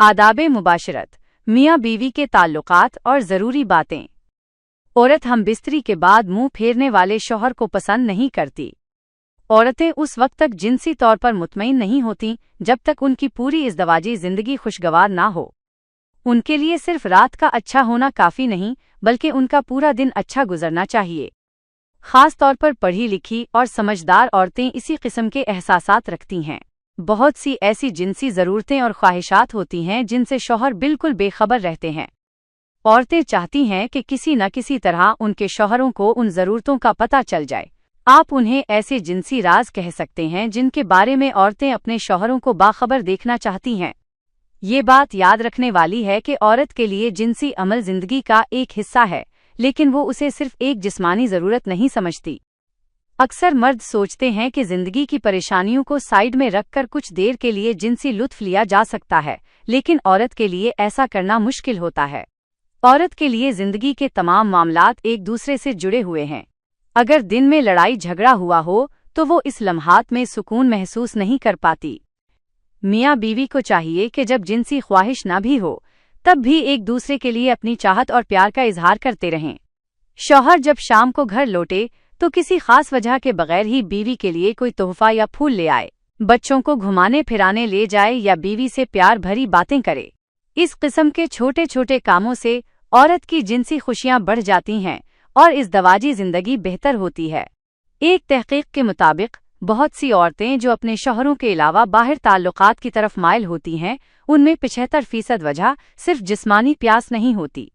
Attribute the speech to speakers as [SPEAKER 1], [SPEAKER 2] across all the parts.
[SPEAKER 1] आदाब मुबाशरत, मियाँ बीवी के ताल्लुकात और ज़रूरी बातें। औरत हम बिस्तरी के बाद मुंह फेरने वाले शौहर को पसंद नहीं करती। औरतें उस वक्त तक जिनसी तौर पर मुतमईन नहीं होती जब तक उनकी पूरी इज़दवाजी ज़िंदगी खुशगवार ना हो। उनके लिए सिर्फ रात का अच्छा होना काफ़ी नहीं, बल्कि उनका पूरा दिन अच्छा गुजरना चाहिए। ख़ास तौर पर पढ़ी लिखी और समझदार औरतें इसी किस्म के एहसासात रखती हैं। बहुत सी ऐसी जिनसी ज़रूरतें और ख्वाहिशात होती हैं जिनसे शौहर बिल्कुल बेखबर रहते हैं। औरतें चाहती हैं कि किसी न किसी तरह उनके शौहरों को उन ज़रूरतों का पता चल जाए। आप उन्हें ऐसे जिनसी राज कह सकते हैं जिनके बारे में औरतें अपने शौहरों को बाखबर देखना चाहती हैं। ये बात याद रखने वाली है कि औरत के लिए जिनसी अमल ज़िंदगी का एक हिस्सा है, लेकिन वो उसे सिर्फ एक जिस्मानी ज़रूरत नहीं समझती। अक्सर मर्द सोचते हैं कि ज़िंदगी की परेशानियों को साइड में रखकर कुछ देर के लिए जिनसी लुत्फ़ लिया जा सकता है, लेकिन औरत के लिए ऐसा करना मुश्किल होता है। औरत के लिए ज़िंदगी के तमाम मामलात एक दूसरे से जुड़े हुए हैं। अगर दिन में लड़ाई झगड़ा हुआ हो तो वो इस लम्हात में सुकून महसूस नहीं कर पाती। मियाँ बीवी को चाहिए कि जब जिनसी ख्वाहिश ना भी हो तब भी एक दूसरे के लिए अपनी चाहत और प्यार का इजहार करते रहें। शौहर जब शाम को घर लौटे तो किसी खास वजह के बगैर ही बीवी के लिए कोई तोहफा या फूल ले आए, बच्चों को घुमाने फिराने ले जाए या बीवी से प्यार भरी बातें करे। इस किस्म के छोटे छोटे कामों से औरत की जिनसी खुशियां बढ़ जाती हैं और इज़दवाजी जिंदगी बेहतर होती है। एक तहकीक के मुताबिक बहुत सी औरतें जो अपने शौहरों के अलावा बाहर ताल्लुकात की तरफ माइल होती हैं, उनमें 75% वजह सिर्फ जिस्मानी प्यास नहीं होती,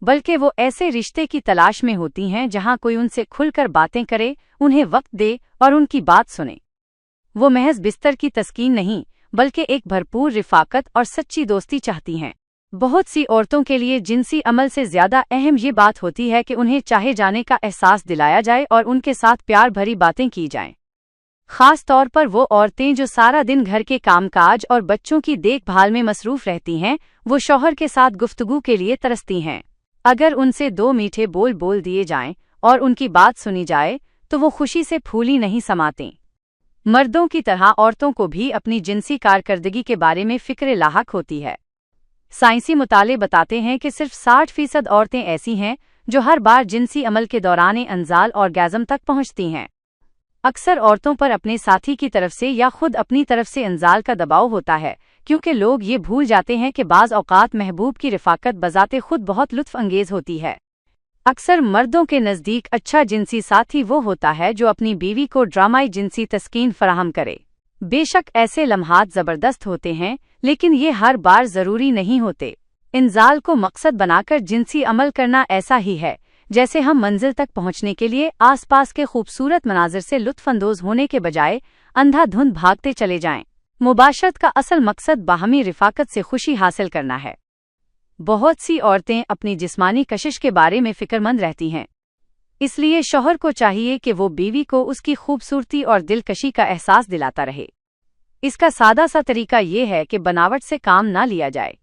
[SPEAKER 1] बल्कि वो ऐसे रिश्ते की तलाश में होती हैं जहां कोई उनसे खुलकर बातें करे, उन्हें वक्त दे और उनकी बात सुने। वो महज बिस्तर की तस्कीन नहीं, बल्कि एक भरपूर रिफाकत और सच्ची दोस्ती चाहती हैं। बहुत सी औरतों के लिए जिनसी अमल से ज़्यादा अहम ये बात होती है कि उन्हें चाहे जाने का एहसास दिलाया जाए और उनके साथ प्यार भरी बातें की जाएं। ख़ास तौर पर वो औरतें जो सारा दिन घर के कामकाज और बच्चों की देखभाल में मसरूफ़ रहती हैं, वो शौहर के साथ गुफ्तगू के लिए तरसती हैं। अगर उनसे 2 मीठे बोल बोल दिए जाएं और उनकी बात सुनी जाए तो वो खुशी से फूली नहीं समातें। मर्दों की तरह औरतों को भी अपनी जिनसी कारकर्दगी के बारे में फ़िक्र लाहक होती है। साइंसी मुताले बताते हैं कि सिर्फ 60% औरतें ऐसी हैं जो हर बार जिनसी अमल के दौरान अंजाल ऑर्गेज़म तक पहुंचती हैं। अक्सर औरतों पर अपने साथी की तरफ से या खुद अपनी तरफ से अंजाल का दबाव होता है, क्योंकि लोग ये भूल जाते हैं कि बाज़ औक़ात महबूब की रिफ़ाकत बज़ाते खुद बहुत लुत्फ़ अंगेज़ होती है। अक्सर मर्दों के नज़दीक अच्छा जिनसी साथी वो होता है जो अपनी बीवी को ड्रामाई जिनसी तस्कीन फराहम करे। बेशक ऐसे लम्हात ज़बरदस्त होते हैं, लेकिन ये हर बार ज़रूरी नहीं होते। इंजाल को मकसद बनाकर जिनसी अमल करना ऐसा ही है जैसे हम मंजिल तक पहुंचने के लिए आसपास के खूबसूरत मनाजिर से लुत्फ़अंदोज़ होने के बजाय अंधाधुंध भागते चले जाएं। मुबाशरत का असल मकसद बाहमी रिफाकत से खुशी हासिल करना है। बहुत सी औरतें अपनी जिस्मानी कशिश के बारे में फ़िक्रमंद रहती हैं, इसलिए शौहर को चाहिए कि वो बीवी को उसकी खूबसूरती और दिलकशी का एहसास दिलाता रहे। इसका सादा सा तरीका ये है कि बनावट से काम ना लिया जाए।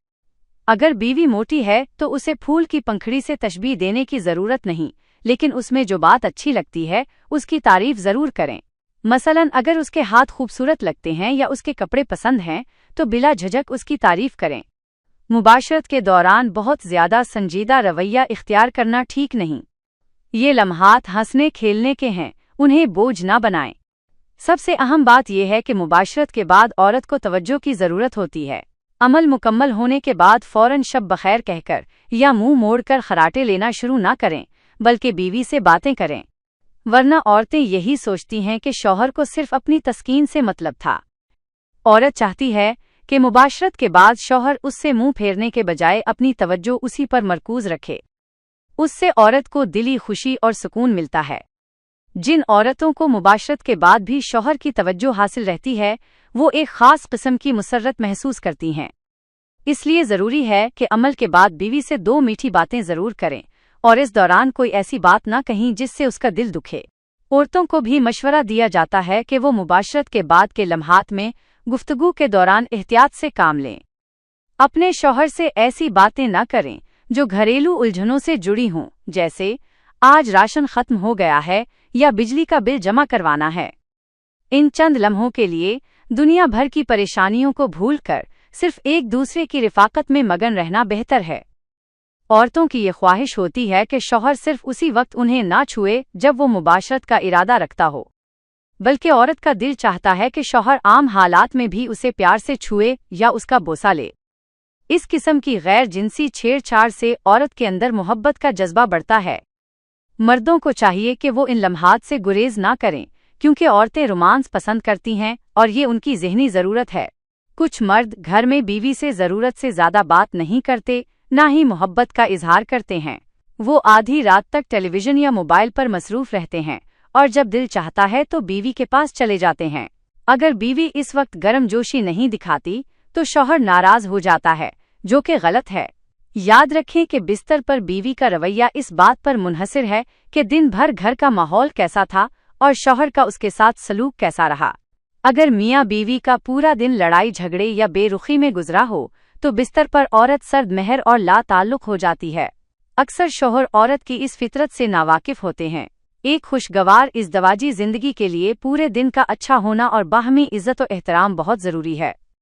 [SPEAKER 1] अगर बीवी मोटी है तो उसे फूल की पंखड़ी से तशबीह देने की ज़रूरत नहीं, लेकिन उसमें जो बात अच्छी लगती है उसकी तारीफ ज़रूर करें। मसलन अगर उसके हाथ खूबसूरत लगते हैं या उसके कपड़े पसंद हैं तो बिला झिझक उसकी तारीफ करें। मुबाशरत के दौरान बहुत ज़्यादा संजीदा रवैया इख्तियार करना ठीक नहीं। ये लम्हात हंसने खेलने के हैं, उन्हें बोझ ना बनाएं। सबसे अहम बात यह है कि मुबाशरत के बाद औरत को तवज्जो की ज़रूरत होती है। अमल मुकम्मल होने के बाद फ़ौरन शब बखैर कहकर या मुंह मोड़कर खराटे लेना शुरू ना करें, बल्कि बीवी से बातें करें। वरना औरतें यही सोचती हैं कि शौहर को सिर्फ अपनी तस्कीन से मतलब था। औरत चाहती है कि मुबाशरत के बाद शौहर उससे मुंह फेरने के बजाय अपनी तवज्जो उसी पर मरकूज रखे। उससे औरत को दिली खुशी और सुकून मिलता है। जिन औरतों को मुबाशरत के बाद भी शौहर की तवज्जो हासिल रहती है, वो एक ख़ास किस्म की मुसर्रत महसूस करती हैं। इसलिए ज़रूरी है कि अमल के बाद बीवी से 2 मीठी बातें ज़रूर करें और इस दौरान कोई ऐसी बात ना कहीं जिससे उसका दिल दुखे। औरतों को भी मशवरा दिया जाता है कि वो मुबाशरत के बाद के लम्हात में गुफ्तगू के दौरान एहतियात से काम लें। अपने शौहर से ऐसी बातें ना करें जो घरेलू उलझनों से जुड़ी हों, जैसे आज राशन खत्म हो गया है या बिजली का बिल जमा करवाना है। इन चंद लम्हों के लिए दुनिया भर की परेशानियों को भूलकर सिर्फ एक दूसरे की रिफाकत में मगन रहना बेहतर है। औरतों की ये ख्वाहिश होती है कि शौहर सिर्फ उसी वक्त उन्हें ना छुए जब वो मुबाशरत का इरादा रखता हो, बल्कि औरत का दिल चाहता है कि शौहर आम हालात में भी उसे प्यार से छुए या उसका बोसा ले। इस किस्म की गैर जिनसी छेड़छाड़ से औरत के अंदर मोहब्बत का जज्बा बढ़ता है। मर्दों को चाहिए कि वो इन लम्हात से गुरेज ना करें, क्योंकि औरतें रोमांस पसंद करती हैं और ये उनकी ज़हनी ज़रूरत है। कुछ मर्द घर में बीवी से ज़रूरत से ज़्यादा बात नहीं करते, ना ही मोहब्बत का इजहार करते हैं। वो आधी रात तक टेलीविज़न या मोबाइल पर मसरूफ़ रहते हैं और जब दिल चाहता है तो बीवी के पास चले जाते हैं। अगर बीवी इस वक्त गर्मजोशी नहीं दिखाती तो शौहर नाराज़ हो जाता है, जो कि गलत है। याद रखें कि बिस्तर पर बीवी का रवैया इस बात पर मुनहसिर है कि दिन भर घर का माहौल कैसा था और शौहर का उसके साथ सलूक कैसा रहा। अगर मियाँ बीवी का पूरा दिन लड़ाई झगड़े या बेरुखी में गुजरा हो तो बिस्तर पर औरत सर्द महर और ला ताल्लुक हो जाती है। अक्सर शौहर औरत की इस फितरत से नावाकिफ होते हैं। एक खुशगवार इज़्दवाजी जिंदगी के लिए पूरे दिन का अच्छा होना और बाहमी इज्जत और एहतराम बहुत ज़रूरी है।